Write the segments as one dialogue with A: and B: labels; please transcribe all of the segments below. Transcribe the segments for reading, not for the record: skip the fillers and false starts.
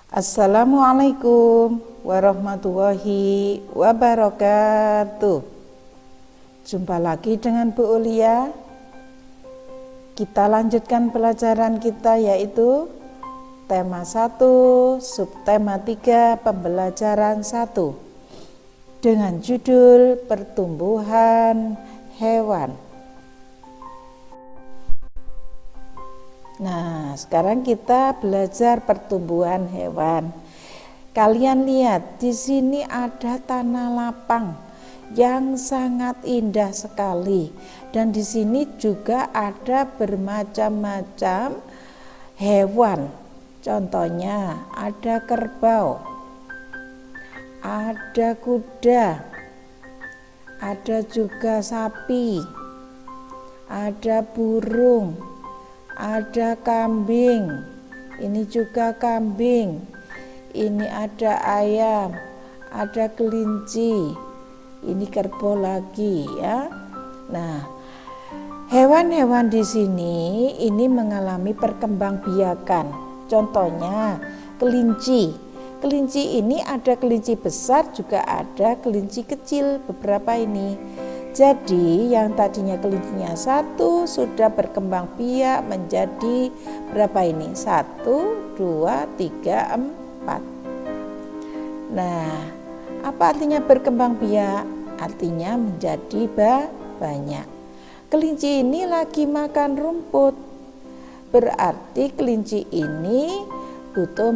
A: Assalamualaikum warahmatullahi wabarakatuh. Jumpa lagi dengan Bu Ulia. Kita lanjutkan pelajaran kita, yaitu tema 1, subtema 3, pembelajaran 1 dengan judul pertumbuhan hewan. Nah, sekarang kita belajar pertumbuhan hewan. Kalian lihat, di sini ada tanah lapang yang sangat indah sekali, dan di sini juga ada bermacam-macam hewan. Contohnya ada kerbau, ada kuda, ada juga sapi, ada burung, ada kambing, ini juga kambing, ini ada ayam, ada kelinci, ini kerbau lagi ya. Nah, hewan-hewan di sini ini mengalami perkembangbiakan. Contohnya kelinci. Kelinci ini ada kelinci besar, juga ada kelinci kecil, beberapa ini. Jadi yang tadinya kelincinya 1 sudah berkembang biak menjadi berapa ini? 1, 2, 3, 4. Nah, apa artinya berkembang biak? Artinya menjadi banyak. Kelinci ini lagi makan rumput. Berarti kelinci ini butuh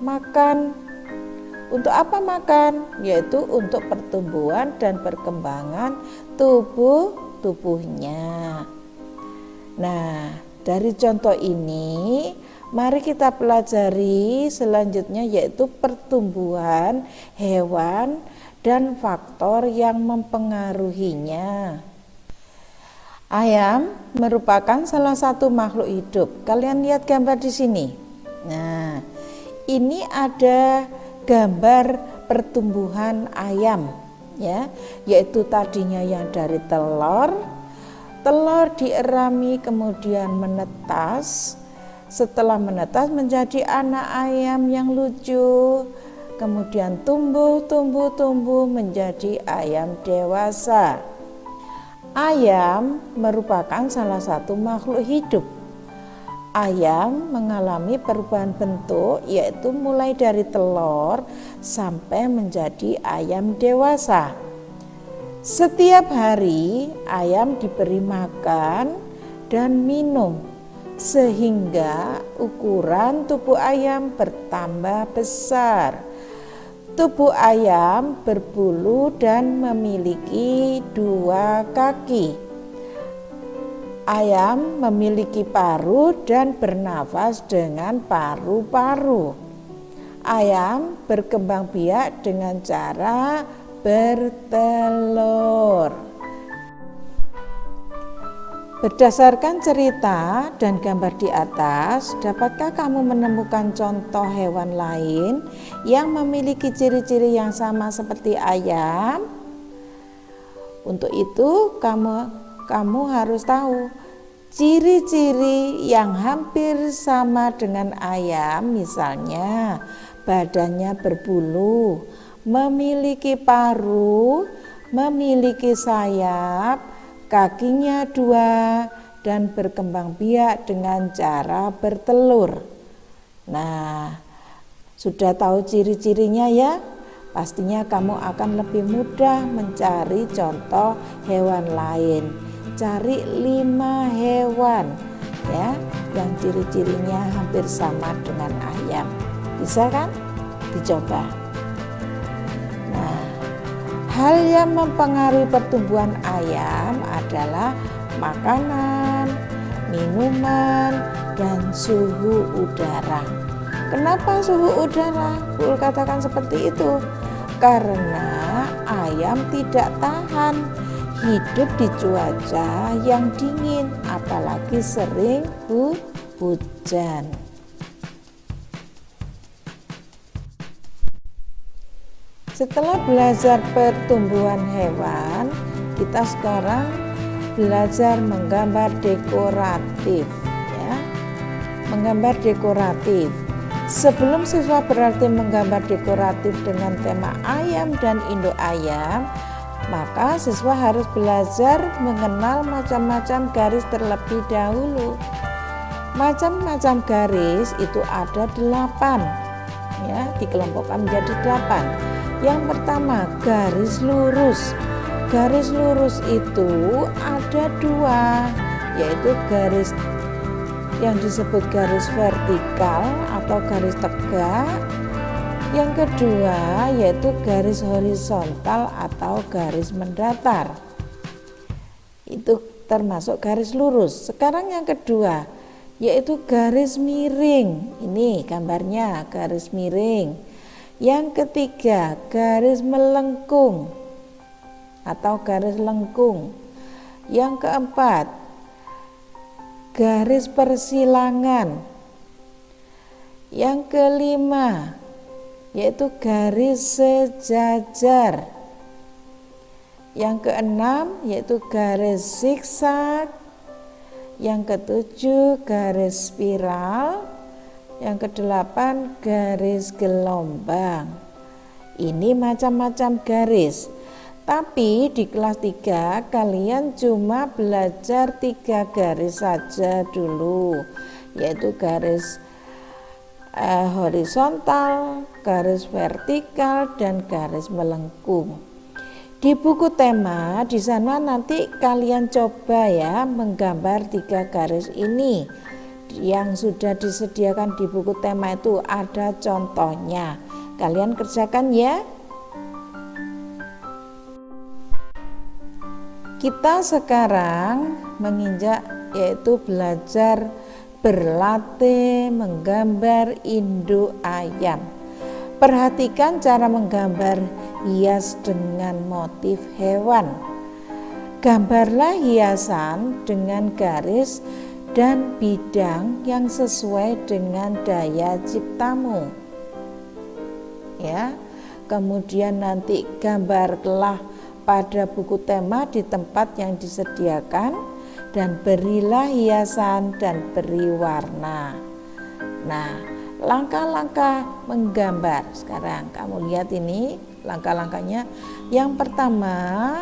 A: makan. Untuk apa makan? Yaitu untuk pertumbuhan dan perkembangan tubuhnya. Nah, dari contoh ini mari kita pelajari selanjutnya, yaitu pertumbuhan hewan dan faktor yang mempengaruhinya. Ayam merupakan salah satu makhluk hidup. Kalian lihat gambar di sini. Nah, ini ada gambar pertumbuhan ayam ya, yaitu tadinya yang dari telur dierami kemudian menetas. Setelah menetas menjadi anak ayam yang lucu, kemudian tumbuh menjadi ayam dewasa. Ayam merupakan salah satu makhluk hidup. Ayam mengalami perubahan bentuk, yaitu mulai dari telur sampai menjadi ayam dewasa. Setiap hari ayam diberi makan dan minum, sehingga ukuran tubuh ayam bertambah besar. Tubuh ayam berbulu dan memiliki 2 kaki. Ayam memiliki paruh dan bernafas dengan paru-paru. Ayam berkembang biak dengan cara bertelur. Berdasarkan cerita dan gambar di atas, dapatkah kamu menemukan contoh hewan lain yang memiliki ciri-ciri yang sama seperti ayam? Untuk itu kamu harus tahu ciri-ciri yang hampir sama dengan ayam, misalnya badannya berbulu, memiliki paruh, memiliki sayap, kakinya 2, dan berkembang biak dengan cara bertelur. Nah, sudah tahu ciri-cirinya ya? Pastinya kamu akan lebih mudah mencari contoh hewan lain. Cari 5 hewan ya yang ciri-cirinya hampir sama dengan ayam. Bisa kan? Dicoba. Nah, hal yang mempengaruhi pertumbuhan ayam adalah makanan, minuman, dan suhu udara. Kenapa suhu udara? Bu katakan seperti itu. Karena ayam tidak tahan hidup di cuaca yang dingin, apalagi sering hujan. Setelah belajar pertumbuhan hewan, kita sekarang belajar menggambar dekoratif ya. Menggambar dekoratif. Sebelum siswa berlatih menggambar dekoratif dengan tema ayam dan induk ayam, maka siswa harus belajar mengenal macam-macam garis terlebih dahulu. Macam-macam garis itu ada 8, ya, dikelompokkan menjadi 8. Yang pertama, garis lurus. Garis lurus itu ada 2, yaitu garis yang disebut garis vertikal atau garis tegak. Yang kedua yaitu garis horizontal atau garis mendatar. Itu termasuk garis lurus. Sekarang yang kedua yaitu garis miring. Ini gambarnya garis miring. Yang ketiga garis melengkung atau garis lengkung. Yang keempat garis persilangan. Yang kelima yaitu garis sejajar. Yang keenam yaitu garis zigzag. Yang ketujuh garis spiral. Yang kedelapan garis gelombang. Ini macam-macam garis. Tapi di kelas 3 kalian cuma belajar 3 garis saja dulu, yaitu garis horizontal, garis vertikal, dan garis melengkung. Di buku tema di sana nanti kalian coba ya menggambar 3 garis ini. Yang sudah disediakan di buku tema itu ada contohnya. Kalian kerjakan ya. Kita sekarang menginjak yaitu belajar berlatih menggambar induk ayam. Perhatikan cara menggambar hias dengan motif hewan. Gambarlah hiasan dengan garis dan bidang yang sesuai dengan daya ciptamu. Ya, kemudian nanti gambarlah pada buku tema di tempat yang disediakan dan berilah hiasan dan beri warna. Nah, langkah-langkah menggambar sekarang kamu lihat ini langkah-langkahnya. Yang pertama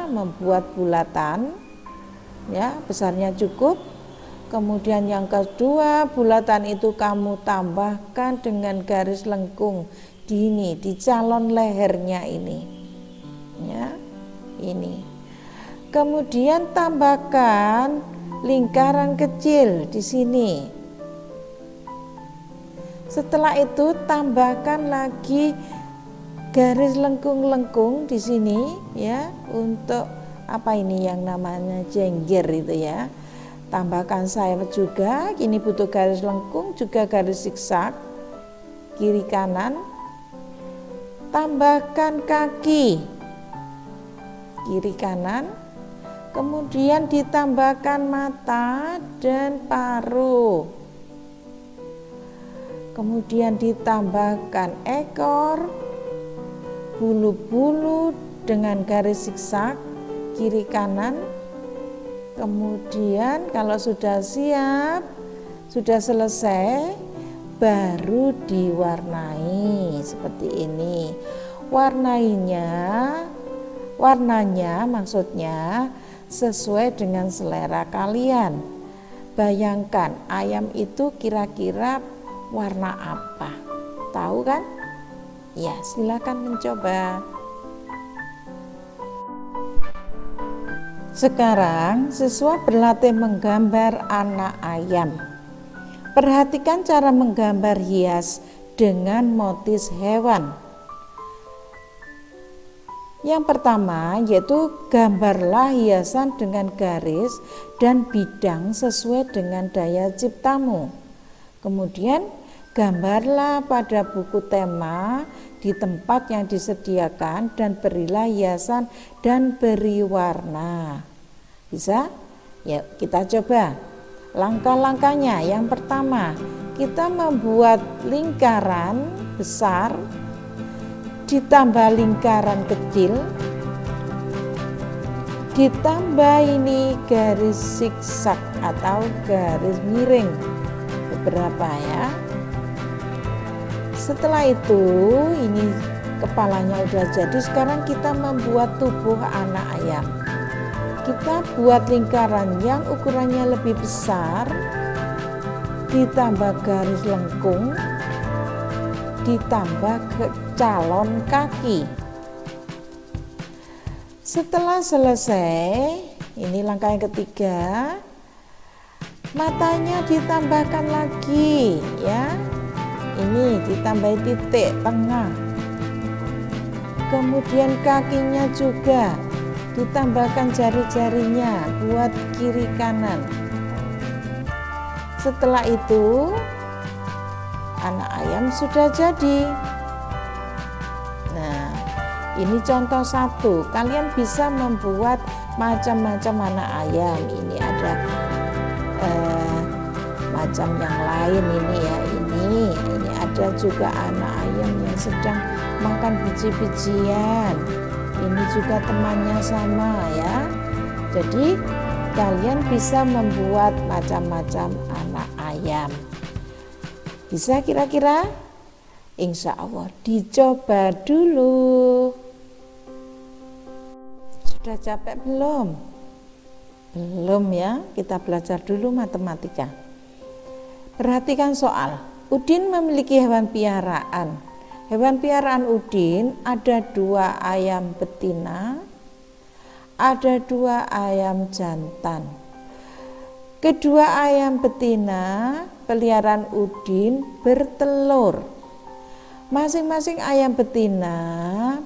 A: membuat bulatan, ya, besarnya cukup. Kemudian yang kedua bulatan itu kamu tambahkan dengan garis lengkung di calon lehernya ini, ya. Ini. Kemudian tambahkan lingkaran kecil di sini. Setelah itu tambahkan lagi garis lengkung-lengkung di sini ya, untuk apa ini yang namanya jengger itu ya. Tambahkan sayap juga, ini butuh garis lengkung juga garis zigzag kiri kanan. Tambahkan kaki kiri kanan, kemudian ditambahkan mata dan paruh, kemudian ditambahkan ekor, bulu-bulu dengan garis zigzag kiri kanan. Kemudian kalau sudah siap, sudah selesai, baru diwarnai seperti ini. Warnanya maksudnya sesuai dengan selera kalian. Bayangkan ayam itu kira-kira warna apa? Tahu kan? Ya, silakan mencoba. Sekarang siswa berlatih menggambar anak ayam. Perhatikan cara menggambar hias dengan motif hewan. Yang pertama yaitu gambarlah hiasan dengan garis dan bidang sesuai dengan daya ciptamu. Kemudian gambarlah pada buku tema di tempat yang disediakan dan berilah hiasan dan beri warna. Bisa? Ya, kita coba. Langkah-langkahnya yang pertama, kita membuat lingkaran besar ditambah lingkaran kecil, ditambah ini garis zigzag atau garis miring beberapa ya. Setelah itu ini kepalanya udah jadi, sekarang kita membuat tubuh anak ayam. Kita buat lingkaran yang ukurannya lebih besar, ditambah garis lengkung, ditambah calon kaki. Setelah selesai, ini langkah yang ketiga, matanya ditambahkan lagi ya. Ini ditambah titik tengah. Kemudian kakinya juga ditambahkan jari-jarinya buat kiri kanan. Setelah itu anak ayam sudah jadi. Nah, ini contoh satu. Kalian bisa membuat macam-macam anak ayam. Ini ada macam yang lain ini ya. Ini ada juga anak ayam yang sedang makan biji-bijian. Ini juga temannya sama ya. Jadi kalian bisa membuat macam-macam anak ayam. Bisa kira-kira? Insya Allah dicoba dulu. Sudah capek belum? Belum ya, kita belajar dulu matematika. Perhatikan soal. Udin memiliki hewan piaraan. Hewan piaraan Udin ada 2 ayam betina, ada 2 ayam jantan. Kedua ayam betina peliharaan Udin bertelur. Masing-masing ayam betina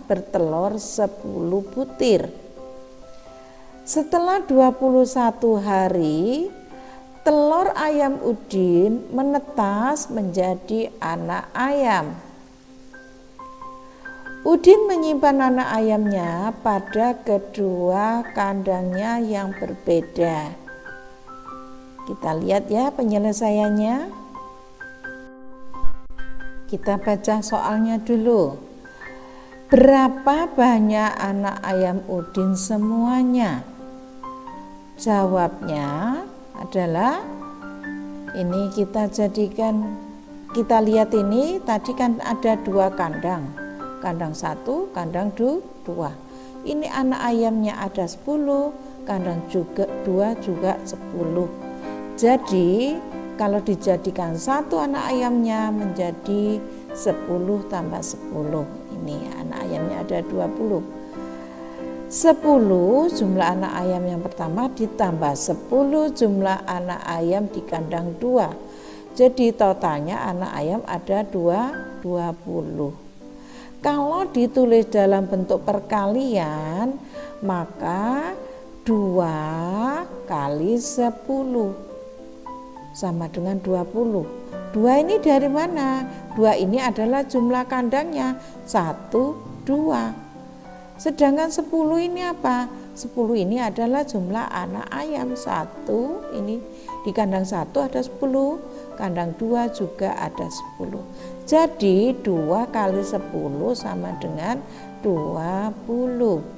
A: bertelur 10 butir. Setelah 21 hari, telur ayam Udin menetas menjadi anak ayam. Udin menyimpan anak ayamnya pada kedua kandangnya yang berbeda. Kita lihat ya penyelesaiannya. Kita baca soalnya dulu. Berapa banyak anak ayam Udin semuanya? Jawabnya adalah ini kita jadikan, kita lihat ini tadi kan ada 2 kandang. Kandang 1, kandang 2. Ini anak ayamnya ada 10, kandang juga 2 juga 10. Jadi kalau dijadikan 1 anak ayamnya menjadi 10 tambah 10. Ini anak ayamnya ada 20. 10 jumlah anak ayam yang pertama ditambah 10 jumlah anak ayam di kandang 2. Jadi totalnya anak ayam ada 20. Kalau ditulis dalam bentuk perkalian, maka 2 kali 10 sama dengan 20. 2 ini dari mana? 2 ini adalah jumlah kandangnya, 1, 2. Sedangkan 10 ini apa? 10 ini adalah jumlah anak ayam. 1 ini di kandang 1 ada 10, kandang 2 juga ada 10. Jadi 2 kali 10 sama dengan 20.